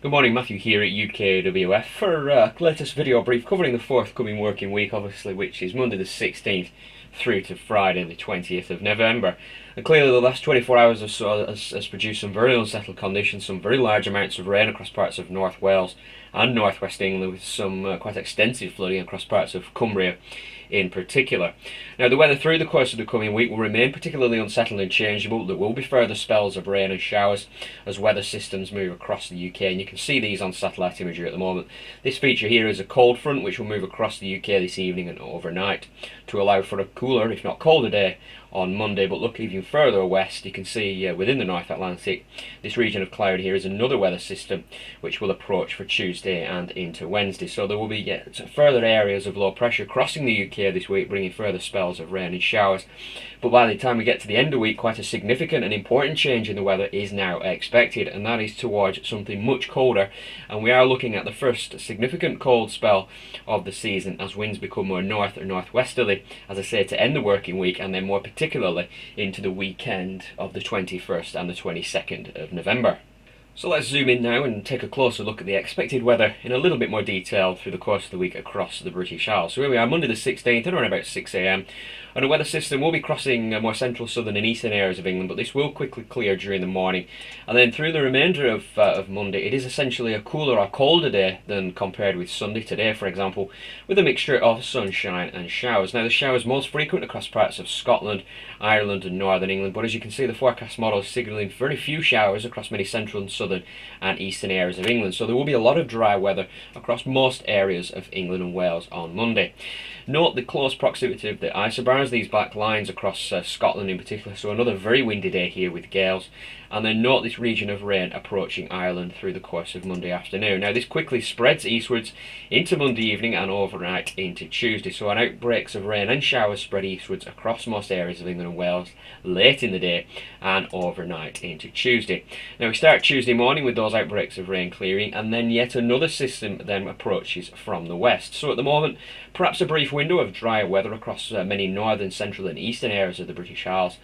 Good morning, Matthew here at UKWF for a latest video brief covering the forthcoming working week, obviously, which is Monday the 16th through to Friday the 20th of November. And clearly the last 24 hours or so has produced some very unsettled conditions, some very large amounts of rain across parts of North Wales and North West England, with some quite extensive flooding across parts of Cumbria in particular. Now, the weather through the course of the coming week will remain particularly unsettled and changeable. There will be further spells of rain and showers as weather systems move across the UK, and you can see these on satellite imagery at the moment. This feature here is a cold front which will move across the UK this evening and overnight to allow for a cooler, if not colder, day on Monday. But look even further west, you can see within the North Atlantic, this region of cloud here is another weather system which will approach for Tuesday and into Wednesday. So there will be further areas of low pressure crossing the UK this week, bringing further spells of rain and showers. But by the time we get to the end of the week, quite a significant and important change in the weather is now expected, and that is towards something much colder. And we are looking at the first significant cold spell of the season as winds become more north or northwesterly, as I say, to end the working week, and then more particularly into the weekend of the 21st and the 22nd of November. So let's zoom in now and take a closer look at the expected weather in a little bit more detail through the course of the week across the British Isles. So here we are, Monday the 16th, at around about 6 AM, and a weather system will be crossing more central, southern and eastern areas of England, but this will quickly clear during the morning. And then through the remainder of Monday, it is essentially a cooler or colder day than compared with Sunday today, for example, with a mixture of sunshine and showers. Now, the showers most frequent across parts of Scotland, Ireland and northern England, but as you can see, the forecast model is signalling very few showers across many central and southern and eastern areas of England. So there will be a lot of dry weather across most areas of England and Wales on Monday. Note the close proximity of the isobars, these black lines across Scotland in particular, so another very windy day here with gales. And then note this region of rain approaching Ireland through the course of Monday afternoon. Now, this quickly spreads eastwards into Monday evening and overnight into Tuesday. So an outbreaks of rain and showers spread eastwards across most areas of England and Wales late in the day and overnight into Tuesday. Now, we start Tuesday morning with those outbreaks of rain clearing, and then yet another system then approaches from the west. So at the moment, perhaps a brief window of drier weather across many northern, central and eastern areas of the British Isles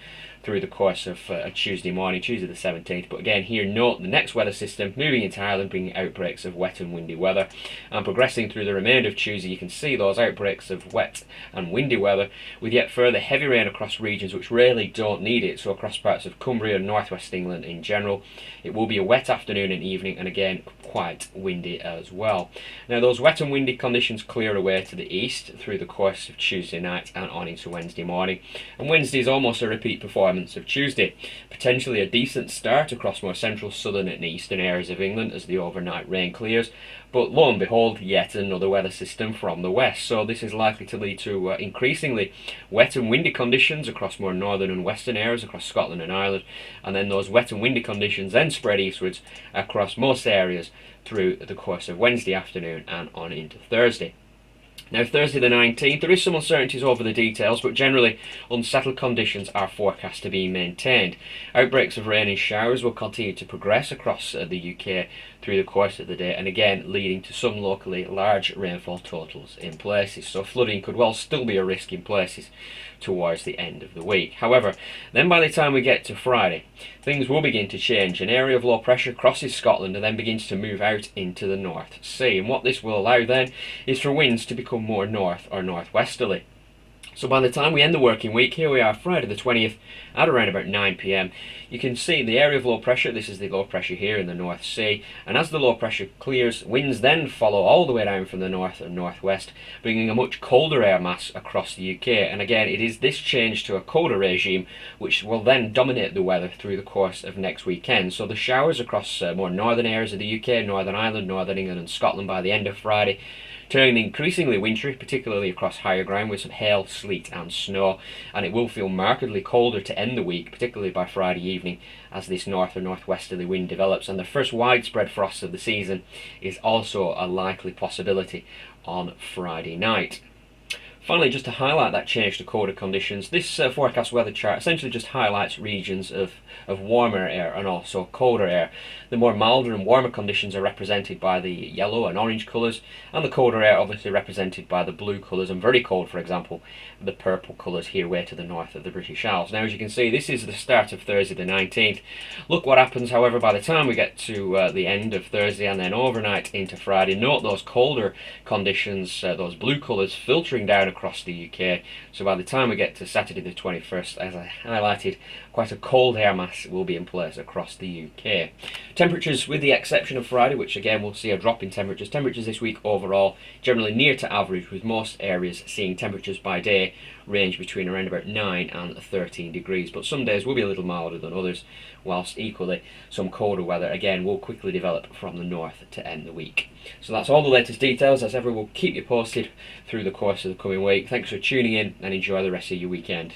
through the course of Tuesday morning, Tuesday the 17th. But again, here note the next weather system moving into Ireland, bringing outbreaks of wet and windy weather. And progressing through the remainder of Tuesday, you can see those outbreaks of wet and windy weather, with yet further heavy rain across regions which really don't need it. So across parts of Cumbria and northwest England in general, it will be a wet afternoon and evening, and again quite windy as well. Now, those wet and windy conditions clear away to the east through the course of Tuesday night and on into Wednesday morning. And Wednesday is almost a repeat performance of Tuesday, potentially a decent start across more central, southern and eastern areas of England as the overnight rain clears. But lo and behold, yet another weather system from the west. So this is likely to lead to increasingly wet and windy conditions across more northern and western areas across Scotland and Ireland. And then those wet and windy conditions then spread eastwards across most areas through the course of Wednesday afternoon and on into Thursday. Now, Thursday the 19th, there is some uncertainties over the details, but generally unsettled conditions are forecast to be maintained. Outbreaks of rain and showers will continue to progress across the UK through the course of the day, and again leading to some locally large rainfall totals in places. So flooding could well still be a risk in places towards the end of the week. However, then by the time we get to Friday, things will begin to change. An area of low pressure crosses Scotland and then begins to move out into the North Sea. And what this will allow then is for winds to become more north or northwesterly. So by the time we end the working week, here we are, Friday the 20th, at around about 9 PM, you can see the area of low pressure. This is the low pressure here in the North Sea, and as the low pressure clears, winds then follow all the way down from the north and northwest, bringing a much colder air mass across the UK. And again, it is this change to a colder regime which will then dominate the weather through the course of next weekend. So the showers across more northern areas of the UK, Northern Ireland, Northern England and Scotland by the end of Friday, turning increasingly wintry, particularly across higher ground with some hail, sleet and snow. And it will feel markedly colder to end the week, particularly by Friday evening, as this north or northwesterly wind develops. And the first widespread frost of the season is also a likely possibility on Friday night. Finally, just to highlight that change to colder conditions, this forecast weather chart essentially just highlights regions of of warmer air and also colder air. The more milder and warmer conditions are represented by the yellow and orange colours, and the colder air obviously represented by the blue colours, and very cold, for example, the purple colours here way to the north of the British Isles. Now, as you can see, this is the start of Thursday the 19th. Look what happens, however, by the time we get to the end of Thursday and then overnight into Friday. Note those colder conditions, those blue colours filtering down across the UK. So by the time we get to Saturday the 21st, as I highlighted, quite a cold air mass will be in place across the UK. Temperatures, with the exception of Friday, which again we'll see a drop in temperatures. Temperatures this week overall generally near to average, with most areas seeing temperatures by day range between around about 9 and 13 degrees. But some days will be a little milder than others, whilst equally some colder weather again will quickly develop from the north to end the week. So that's all the latest details. As ever, we'll keep you posted through the course of the coming week. Thanks for tuning in and enjoy the rest of your weekend.